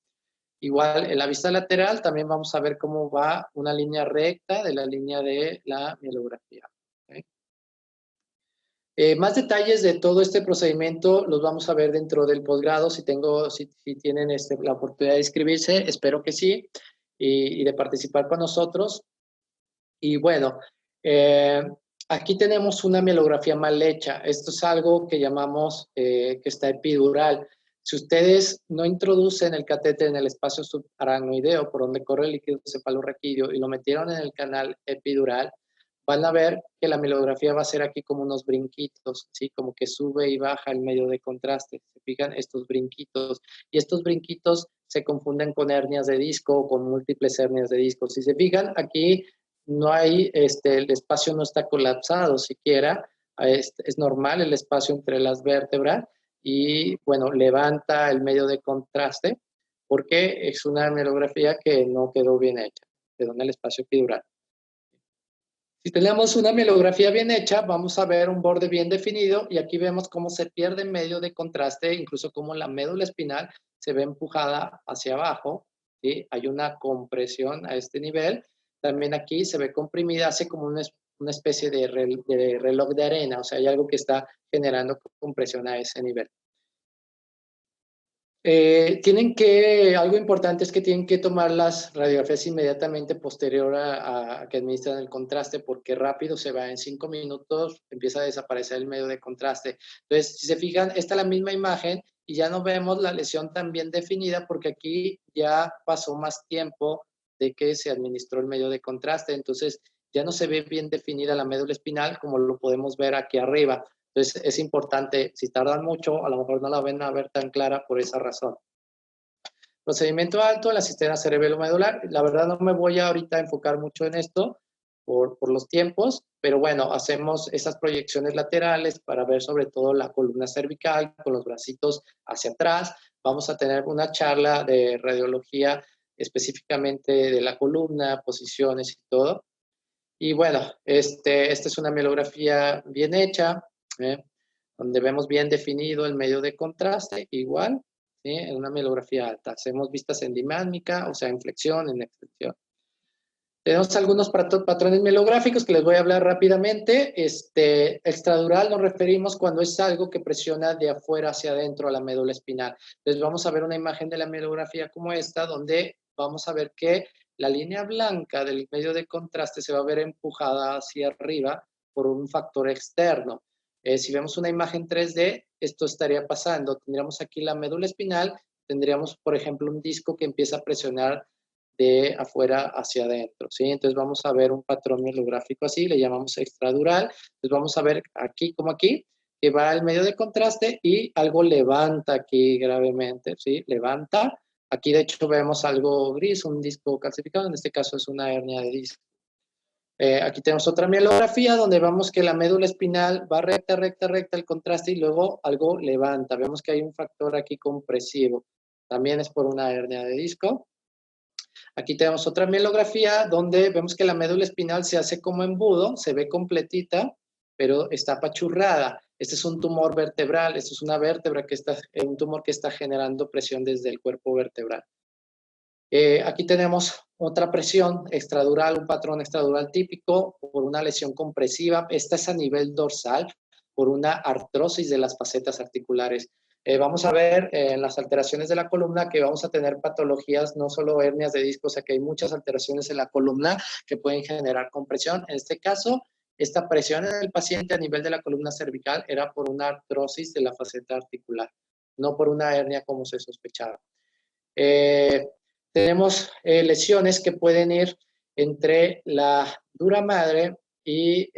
Igual en la vista lateral también vamos a ver cómo va una línea recta de la línea de la mielografía. ¿Okay? Más detalles de todo este procedimiento los vamos a ver dentro del posgrado. Si tienen la oportunidad de inscribirse, espero que sí, y de participar con nosotros. Y bueno, aquí tenemos una mielografía mal hecha. Esto es algo que llamamos que está epidural. Si ustedes no introducen el catéter en el espacio subaracnoideo, por donde corre el líquido cefalorraquídeo, y lo metieron en el canal epidural, van a ver que la mielografía va a ser aquí como unos brinquitos, ¿sí? Como que sube y baja el medio de contraste. ¿Se fijan? Estos brinquitos. Y estos brinquitos se confunden con hernias de disco o con múltiples hernias de disco. Si se fijan, aquí no hay, el espacio no está colapsado siquiera, es normal el espacio entre las vértebras y, bueno, levanta el medio de contraste porque es una mielografía que no quedó bien hecha, quedó en el espacio epidural. Si tenemos una mielografía bien hecha, vamos a ver un borde bien definido y aquí vemos cómo se pierde medio de contraste, incluso cómo la médula espinal se ve empujada hacia abajo, ¿sí? Hay una compresión a este nivel. También aquí se ve comprimida, hace como una especie de reloj de arena, o sea, hay algo que está generando compresión a ese nivel. Algo importante es que tienen que tomar las radiografías inmediatamente posterior a que administran el contraste, porque rápido se va, en 5 minutos empieza a desaparecer el medio de contraste. Entonces, si se fijan, esta es la misma imagen y ya no vemos la lesión tan bien definida porque aquí ya pasó más tiempo de que se administró el medio de contraste, entonces ya no se ve bien definida la médula espinal como lo podemos ver aquí arriba. Entonces, es importante, si tardan mucho, a lo mejor no la ven a ver tan clara por esa razón. Procedimiento alto en la cisterna cerebelo-medular. La verdad no me voy ahorita a enfocar mucho en esto por los tiempos, pero bueno, hacemos esas proyecciones laterales para ver sobre todo la columna cervical con los bracitos hacia atrás. Vamos a tener una charla de radiología específicamente de la columna, posiciones y todo. Y bueno, esta es una mielografía bien hecha, donde vemos bien definido el medio de contraste, igual, ¿sí? En una mielografía alta. Hacemos vistas en dinámica, o sea, en flexión, en extensión. Tenemos algunos patrones mielográficos que les voy a hablar rápidamente. Extradural nos referimos cuando es algo que presiona de afuera hacia adentro a la médula espinal. Entonces vamos a ver una imagen de la mielografía como esta, donde vamos a ver que la línea blanca del medio de contraste se va a ver empujada hacia arriba por un factor externo. Si vemos una imagen 3D, esto estaría pasando. Tendríamos aquí la médula espinal, tendríamos, por ejemplo, un disco que empieza a presionar de afuera hacia adentro, ¿sí? Entonces vamos a ver un patrón mielográfico así, le llamamos extradural. Entonces vamos a ver aquí como aquí, que va el medio de contraste y algo levanta aquí gravemente, ¿sí? Levanta. Aquí de hecho vemos algo gris, un disco calcificado, en este caso es una hernia de disco. Aquí tenemos otra mielografía donde vemos que la médula espinal va recta, el contraste y luego algo levanta. Vemos que hay un factor aquí compresivo. También es por una hernia de disco. Aquí tenemos otra mielografía donde vemos que la médula espinal se hace como embudo, se ve completita, pero está apachurrada. Este es un tumor vertebral, esto es una vértebra un tumor que está generando presión desde el cuerpo vertebral. Aquí tenemos otra presión extradural, un patrón extradural típico por una lesión compresiva. Esta es a nivel dorsal por una artrosis de las facetas articulares. Vamos a ver en las alteraciones de la columna que vamos a tener patologías, no solo hernias de disco, o sea que hay muchas alteraciones en la columna que pueden generar compresión. En este caso, esta presión en el paciente a nivel de la columna cervical era por una artrosis de la faceta articular, no por una hernia como se sospechaba. Tenemos lesiones que pueden ir entre la dura madre y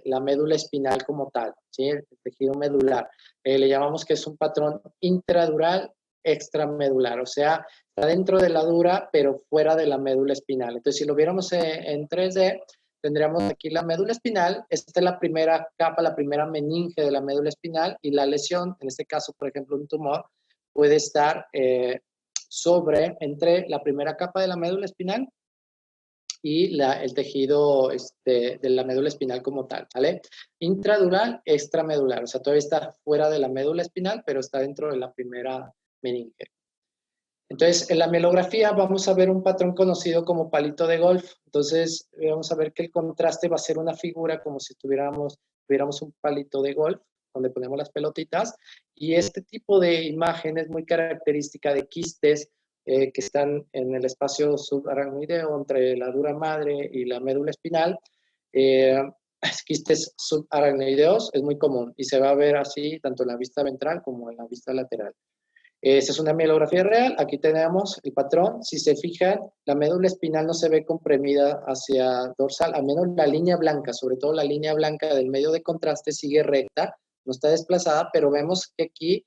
la médula espinal como tal, ¿sí? El tejido medular. Le llamamos que es un patrón intradural extramedular, o sea, está dentro de la dura, pero fuera de la médula espinal. Entonces, si lo viéramos en 3D, tendríamos aquí la médula espinal, esta es la primera capa, la primera meninge de la médula espinal, y la lesión, en este caso, por ejemplo, un tumor, puede estar entre la primera capa de la médula espinal y el tejido de la médula espinal como tal, ¿vale? Intradural, extramedular, o sea, todavía está fuera de la médula espinal, pero está dentro de la primera meninge. Entonces, en la mielografía vamos a ver un patrón conocido como palito de golf. Entonces, vamos a ver que el contraste va a ser una figura como si tuviéramos un palito de golf, donde ponemos las pelotitas, y este tipo de imagen es muy característica de quistes que están en el espacio subaracnoideo entre la dura madre y la médula espinal. Quistes subaracnoideos es muy común y se va a ver así tanto en la vista ventral como en la vista lateral. Esta es una mielografía real. Aquí tenemos el patrón. Si se fijan, la médula espinal no se ve comprimida hacia dorsal, al menos la línea blanca, sobre todo la línea blanca del medio de contraste sigue recta, no está desplazada, pero vemos que aquí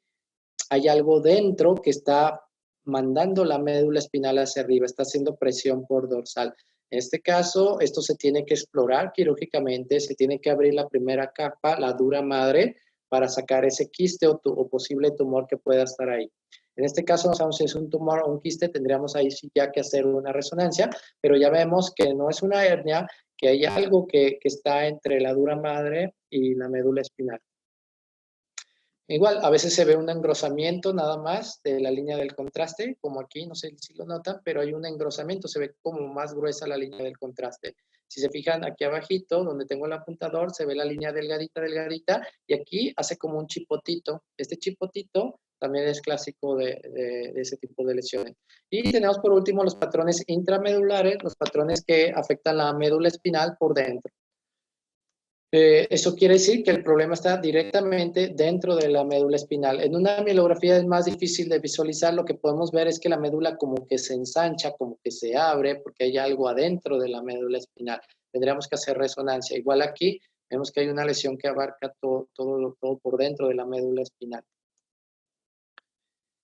hay algo dentro que está mandando la médula espinal hacia arriba, está haciendo presión por dorsal. En este caso, esto se tiene que explorar quirúrgicamente, se tiene que abrir la primera capa, la dura madre, para sacar ese quiste o posible tumor que pueda estar ahí. En este caso, no sabemos si es un tumor o un quiste, tendríamos ahí sí ya que hacer una resonancia, pero ya vemos que no es una hernia, que hay algo que está entre la dura madre y la médula espinal. Igual, a veces se ve un engrosamiento nada más de la línea del contraste, como aquí, no sé si lo notan, pero hay un engrosamiento, se ve como más gruesa la línea del contraste. Si se fijan aquí abajito, donde tengo el apuntador, se ve la línea delgadita, delgadita, y aquí hace como un chipotito. Este chipotito también es clásico de ese tipo de lesiones. Y tenemos por último los patrones intramedulares, los patrones que afectan la médula espinal por dentro. Eso quiere decir que el problema está directamente dentro de la médula espinal. En una mielografía es más difícil de visualizar. Lo que podemos ver es que la médula como que se ensancha, como que se abre, porque hay algo adentro de la médula espinal. Tendríamos que hacer resonancia. Igual aquí vemos que hay una lesión que abarca todo por dentro de la médula espinal.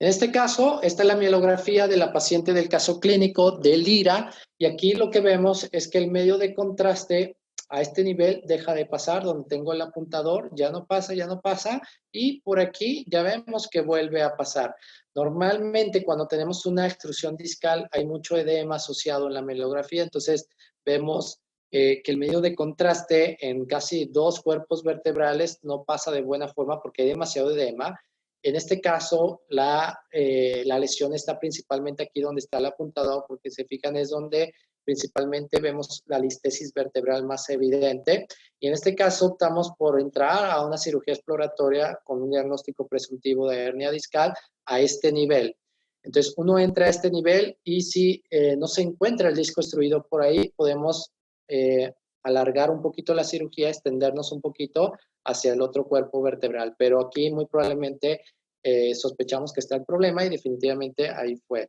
En este caso, esta es la mielografía de la paciente del caso clínico de Lira, y aquí lo que vemos es que el medio de contraste a este nivel deja de pasar, donde tengo el apuntador, ya no pasa, y por aquí ya vemos que vuelve a pasar. Normalmente cuando tenemos una extrusión discal hay mucho edema asociado en la mielografía, entonces vemos que el medio de contraste en casi 2 cuerpos vertebrales no pasa de buena forma porque hay demasiado edema. En este caso, la lesión está principalmente aquí donde está el apuntador, porque se fijan es donde principalmente vemos la listesis vertebral más evidente. Y en este caso optamos por entrar a una cirugía exploratoria con un diagnóstico presuntivo de hernia discal a este nivel. Entonces, uno entra a este nivel y si no se encuentra el disco extruido por ahí, podemos alargar un poquito la cirugía, extendernos un poquito hacia el otro cuerpo vertebral. Pero aquí muy probablemente sospechamos que está el problema y definitivamente ahí fue.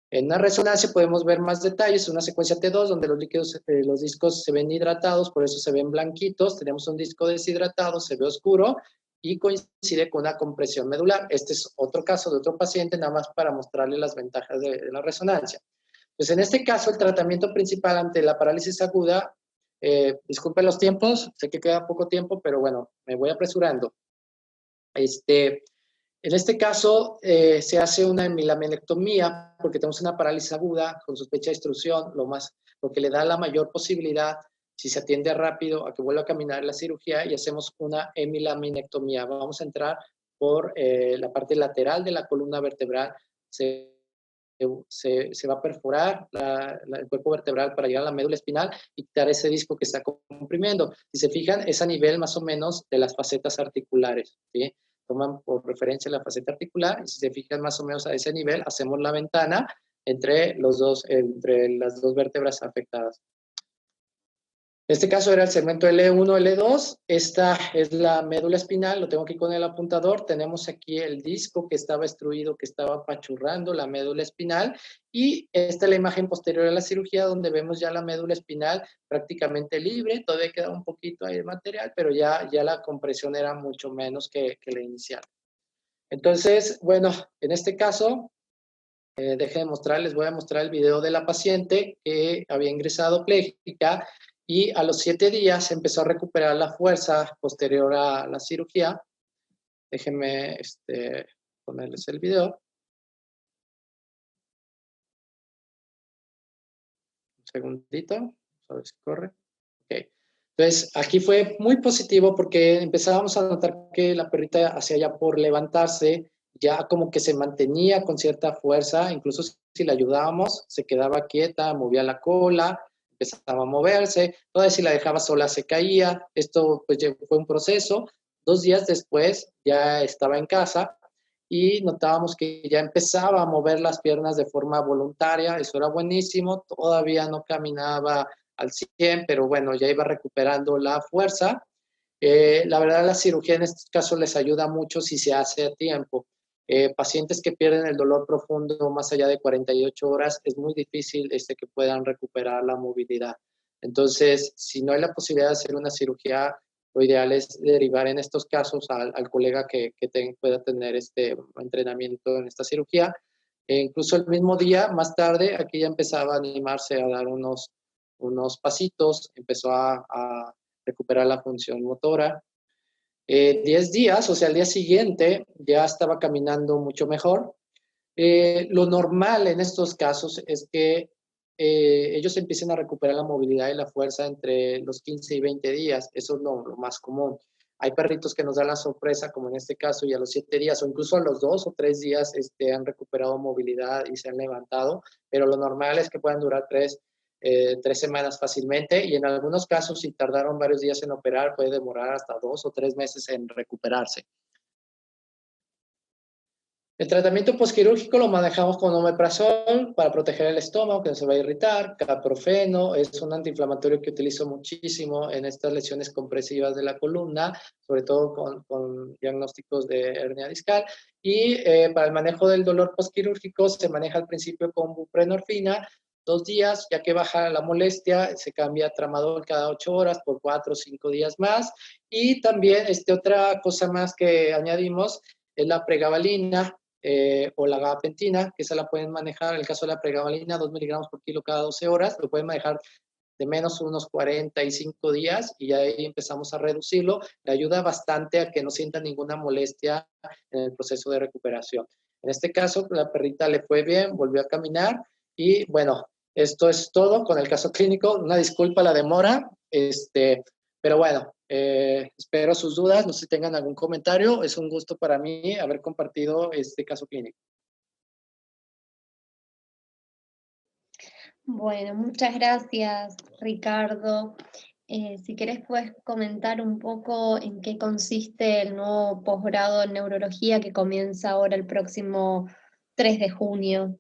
En una resonancia podemos ver más detalles, una secuencia T2 donde los líquidos, los discos se ven hidratados, por eso se ven blanquitos, tenemos un disco deshidratado, se ve oscuro y coincide con una compresión medular. Este es otro caso de otro paciente, nada más para mostrarle las ventajas de la resonancia. Pues en este caso, el tratamiento principal ante la parálisis aguda, disculpen los tiempos, sé que queda poco tiempo, pero bueno, me voy apresurando. En este caso, se hace una hemilaminectomía porque tenemos una parálisis aguda con sospecha de extrusión, lo que le da la mayor posibilidad, si se atiende rápido, a que vuelva a caminar la cirugía y hacemos una hemilaminectomía. Vamos a entrar por la parte lateral de la columna vertebral, se se va a perforar el cuerpo vertebral para llegar a la médula espinal y quitar ese disco que está comprimiendo. Si se fijan, es a nivel más o menos de las facetas articulares, ¿sí? Toman por referencia la faceta articular y si se fijan más o menos a ese nivel, hacemos la ventana entre las dos vértebras afectadas. En este caso era el segmento L1, L2. Esta es la médula espinal, lo tengo aquí con el apuntador. Tenemos aquí el disco que estaba extruido, que estaba apachurrando la médula espinal. Y esta es la imagen posterior a la cirugía, donde vemos ya la médula espinal prácticamente libre. Todavía queda un poquito ahí de material, pero ya la compresión era mucho menos que la inicial. Entonces, bueno, en este caso, les voy a mostrar el video de la paciente que había ingresado pléjica y a los 7 días empezó a recuperar la fuerza posterior a la cirugía. Déjenme ponerles el video. Un segundito, a ver si corre. Okay. Entonces, aquí fue muy positivo porque empezábamos a notar que la perrita hacía ya por levantarse, ya como que se mantenía con cierta fuerza, incluso si la ayudábamos, se quedaba quieta, movía la cola, empezaba a moverse, todavía si la dejaba sola se caía. Esto pues fue un proceso. 2 días después ya estaba en casa y notábamos que ya empezaba a mover las piernas de forma voluntaria, eso era buenísimo, todavía no caminaba al 100, pero bueno, ya iba recuperando la fuerza. La verdad, la cirugía en estos casos les ayuda mucho si se hace a tiempo. Pacientes que pierden el dolor profundo más allá de 48 horas, es muy difícil que puedan recuperar la movilidad. Entonces, si no hay la posibilidad de hacer una cirugía, lo ideal es derivar en estos casos al colega que pueda tener este entrenamiento en esta cirugía. Incluso el mismo día, más tarde, aquí ya empezaba a animarse a dar unos pasitos, empezó a recuperar la función motora. 10 días, o sea, al día siguiente, ya estaba caminando mucho mejor. Lo normal en estos casos es que ellos empiecen a recuperar la movilidad y la fuerza entre los 15 y 20 días. Eso es lo más común. Hay perritos que nos dan la sorpresa, como en este caso, y a los 7 días o incluso a los 2 o 3 días han recuperado movilidad y se han levantado, pero lo normal es que puedan durar 3 semanas fácilmente y en algunos casos, si tardaron varios días en operar, puede demorar hasta 2 o 3 meses en recuperarse. El tratamiento postquirúrgico lo manejamos con omeprazol para proteger el estómago, que no se va a irritar. Caprofeno es un antiinflamatorio que utilizo muchísimo en estas lesiones compresivas de la columna, sobre todo con diagnósticos de hernia discal. Y para el manejo del dolor postquirúrgico se maneja al principio con buprenorfina, 2 días, ya que baja la molestia, se cambia tramadol cada 8 horas por 4 o 5 días más. Y también otra cosa más que añadimos es la pregabalina, o la gabapentina, que esa la pueden manejar, en el caso de la pregabalina, 2 miligramos por kilo cada 12 horas, lo pueden manejar de menos unos 45 días y ahí empezamos a reducirlo. Le ayuda bastante a que no sienta ninguna molestia en el proceso de recuperación. En este caso, la perrita le fue bien, volvió a caminar y bueno, esto es todo con el caso clínico. Una disculpa la demora, pero bueno, espero sus dudas, no sé si tengan algún comentario. Es un gusto para mí haber compartido este caso clínico. Bueno, muchas gracias, Ricardo. Si querés, puedes comentar un poco en qué consiste el nuevo posgrado en neurología que comienza ahora el próximo 3 de junio.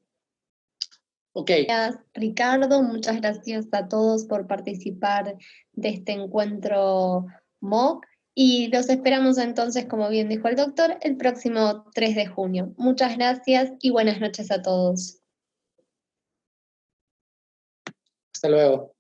Ok. Gracias, Ricardo. Muchas gracias a todos por participar de este encuentro MOOC y los esperamos entonces, como bien dijo el doctor, el próximo 3 de junio. Muchas gracias y buenas noches a todos. Hasta luego.